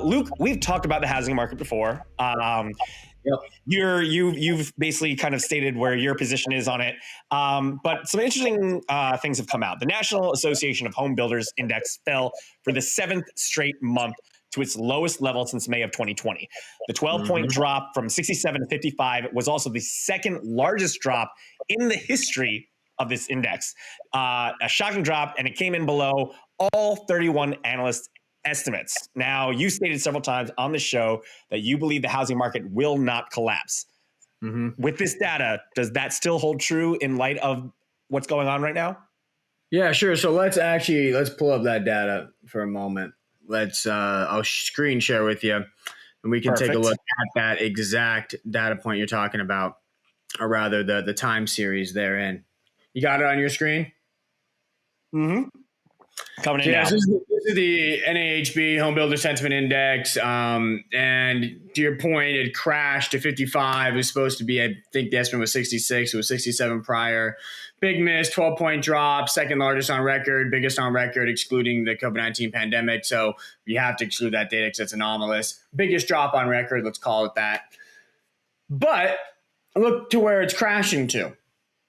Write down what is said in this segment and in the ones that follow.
Luke, we've talked about the housing market before. Yep. You've basically kind of stated where your position is on it. But some interesting things have come out. The National Association of Home Builders Index fell for the seventh straight month to its lowest level since May of 2020. The 12-point drop from 67 to 55 was also the second largest drop in the history of this index. A shocking drop, and it came in below all 31 analysts' estimates. Now, you stated several times on the show that you believe the housing market will not collapse. With this data, does that still hold true in light of what's going on right now? Yeah, sure. So let's pull up that data for a moment. I'll screen share with you, and we can take a look at that exact data point you're talking about, or rather the time series therein. You got it on your screen? Coming in now. This is the NAHB Home Builder Sentiment Index. And to your point, it crashed to 55. It was supposed to be, I think the estimate was 66. It was 67 prior. Big miss, 12-point drop, second largest on record, biggest on record, excluding the COVID-19 pandemic. So you have to exclude that data because it's anomalous. Biggest drop on record, let's call it that. But look to where it's crashing to.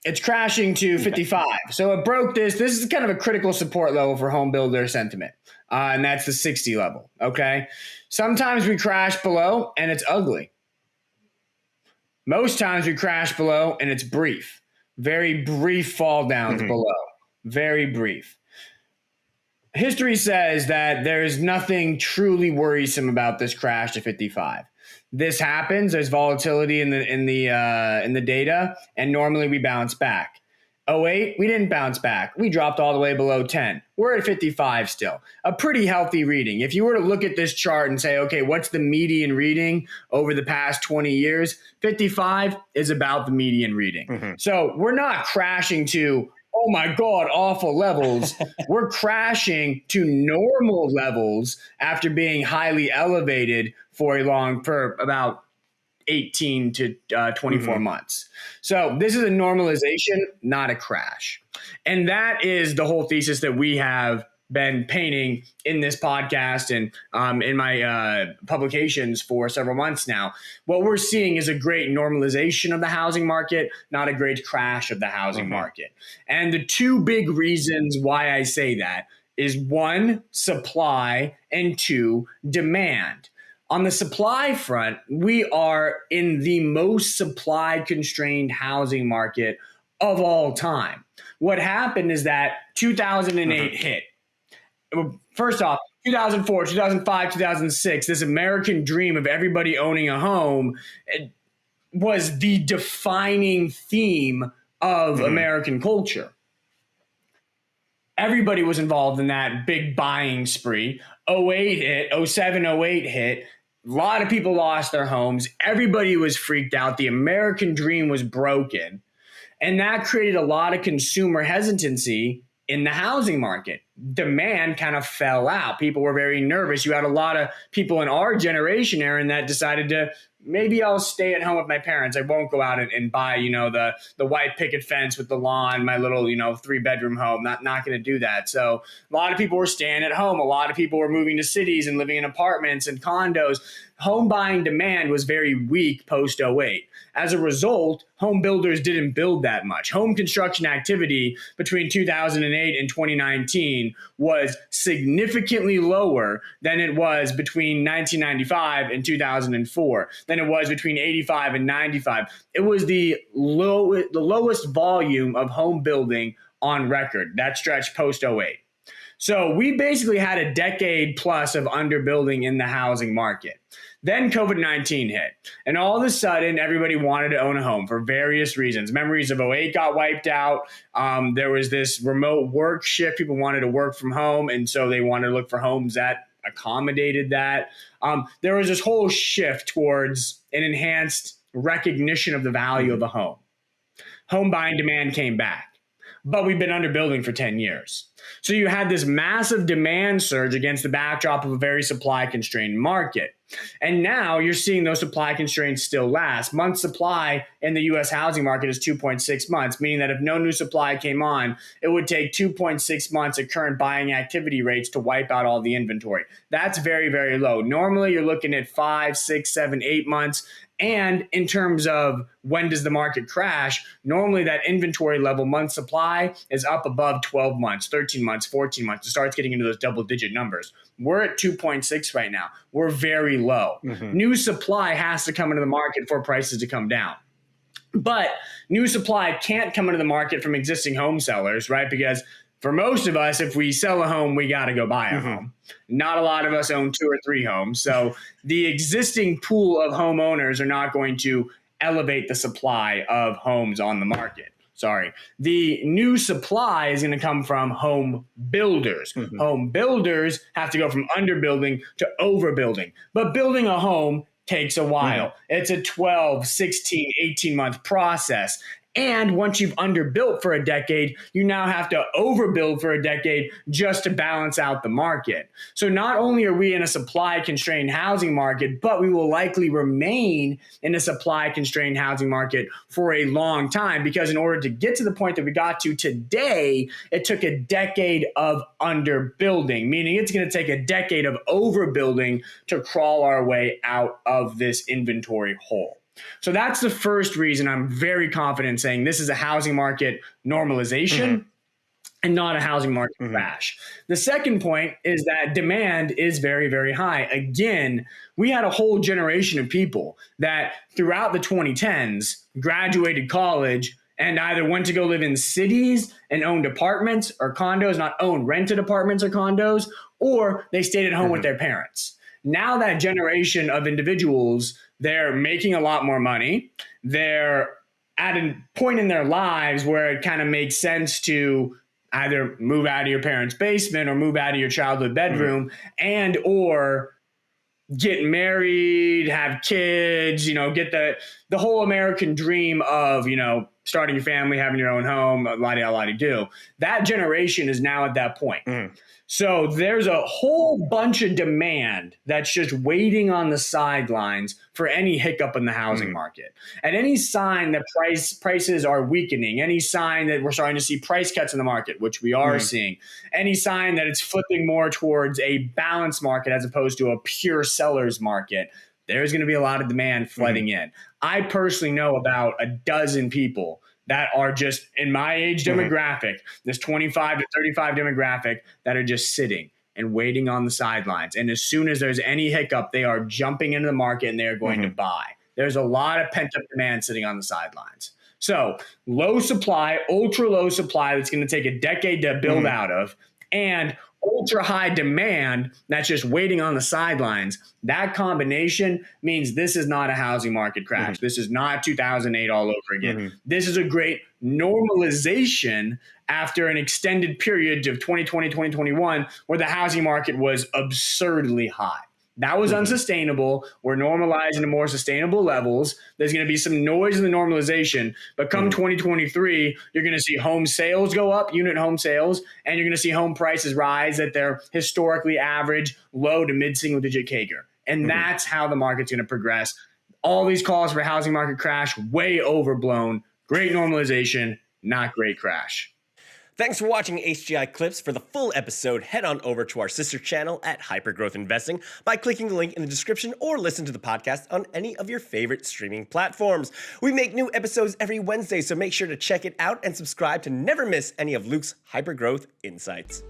It's crashing to 55. So it broke this. This is kind of a critical support level for home builder sentiment. And that's the 60 level. Okay. Sometimes we crash below and it's ugly. Most times we crash below and it's brief. Very brief fall downs below. Very brief. History says that there is nothing truly worrisome about this crash to 55. This happens. There's volatility in the data, and normally we bounce back. 08, we didn't bounce back. We dropped all the way below 10. We're at 55 still. A pretty healthy reading. If you were to look at this chart and say, okay, what's the median reading over the past 20 years? 55 is about the median reading. So we're not crashing to, oh my God, awful levels. We're crashing to normal levels after being highly elevated for about 18 to 24 months. So this is a normalization, not a crash. And that is the whole thesis that we have been painting in this podcast and in my publications for several months now. What we're seeing is a great normalization of the housing market, not a great crash of the housing market. And the two big reasons why I say that is one, supply, and two, demand. On the supply front, we are in the most supply-constrained housing market of all time. What happened is that 2008 hit. First off, 2004, 2005, 2006, this American dream of everybody owning a home was the defining theme of American culture. Everybody was involved in that big buying spree. 08 hit, 07, 08 hit. A lot of people lost their homes. Everybody was freaked out. The American dream was broken. And that created a lot of consumer hesitancy in the housing market. Demand kind of fell out. People were very nervous. You had a lot of people in our generation, Aaron, that decided to, maybe I'll stay at home with my parents. I won't go out and buy, the white picket fence with the lawn, my little, 3-bedroom home. Not going to do that. So a lot of people were staying at home. A lot of people were moving to cities and living in apartments and condos. Home buying demand was very weak post 08. As a result, home builders didn't build that much. Home construction activity between 2008 and 2019 was significantly lower than it was between 1995 and 2004, than it was between 85 and 95. It was the lowest volume of home building on record, that stretch post 08. So we basically had a decade plus of underbuilding in the housing market. Then COVID-19 hit, and all of a sudden, everybody wanted to own a home for various reasons. Memories of 08 got wiped out. There was this remote work shift. People wanted to work from home, and so they wanted to look for homes that accommodated that. There was this whole shift towards an enhanced recognition of the value of a home. Home buying demand came back. but we've been underbuilding for 10 years. So you had this massive demand surge against the backdrop of a very supply constrained market. And now you're seeing those supply constraints still last. Month supply in the US housing market is 2.6 months, meaning that if no new supply came on, it would take 2.6 months of current buying activity rates to wipe out all the inventory. That's very, very low. Normally you're looking at 5, 6, 7, 8 months. And in terms of when does the market crash, normally that inventory level month supply is up above 12 months, 13 months, 14 months. It starts getting into those double digit numbers. We're at 2.6 right now. We're very low. New supply has to come into the market for prices to come down. But new supply can't come into the market from existing home sellers, right? Because for most of us, if we sell a home, we got to go buy a home. Not a lot of us own 2 or 3 homes. So the existing pool of homeowners are not going to elevate the supply of homes on the market. Sorry. The new supply is going to come from home builders. Home builders have to go from underbuilding to overbuilding. But building a home takes a while. It's a 12, 16, 18-month process. And once you've underbuilt for a decade, you now have to overbuild for a decade just to balance out the market. So not only are we in a supply-constrained housing market, but we will likely remain in a supply-constrained housing market for a long time, because in order to get to the point that we got to today, it took a decade of underbuilding, meaning it's going to take a decade of overbuilding to crawl our way out of this inventory hole. So that's the first reason I'm very confident saying this is a housing market normalization and not a housing market crash. The second point is that demand is very, very high. Again, we had a whole generation of people that throughout the 2010s graduated college and either went to go live in cities and owned apartments or condos, not owned, rented apartments or condos, or they stayed at home with their parents. Now that generation of individuals, they're making a lot more money. They're at a point in their lives where it kind of makes sense to either move out of your parents' basement or move out of your childhood bedroom and or get married, have kids, get the whole American dream of, starting a family, having your own home, la-di-da-la-di-do. That generation is now at that point. So there's a whole bunch of demand that's just waiting on the sidelines for any hiccup in the housing market. And any sign that prices are weakening, any sign that we're starting to see price cuts in the market, which we are seeing, any sign that it's flipping more towards a balanced market as opposed to a pure seller's market, there's going to be a lot of demand flooding in. I personally know about a dozen people that are just in my age demographic, this 25 to 35 demographic, that are just sitting and waiting on the sidelines. And as soon as there's any hiccup, they are jumping into the market and they're going to buy. There's a lot of pent-up demand sitting on the sidelines. So low supply, ultra low supply that's going to take a decade to build out of, and ultra high demand that's just waiting on the sidelines. That combination means this is not a housing market crash. This is not 2008 all over again. This is a great normalization after an extended period of 2020, 2021, where the housing market was absurdly high. That was unsustainable. We're normalizing to more sustainable levels. There's going to be some noise in the normalization, but come 2023, you're going to see home sales go up, unit home sales, and you're going to see home prices rise at their historically average low to mid-single digit CAGR. And that's how the market's going to progress. All these calls for housing market crash, way overblown. Great normalization, not great crash. Thanks for watching HGI Clips. For the full episode, head on over to our sister channel at Hypergrowth Investing by clicking the link in the description or listen to the podcast on any of your favorite streaming platforms. We make new episodes every Wednesday, so make sure to check it out and subscribe to never miss any of Luke's Hypergrowth insights.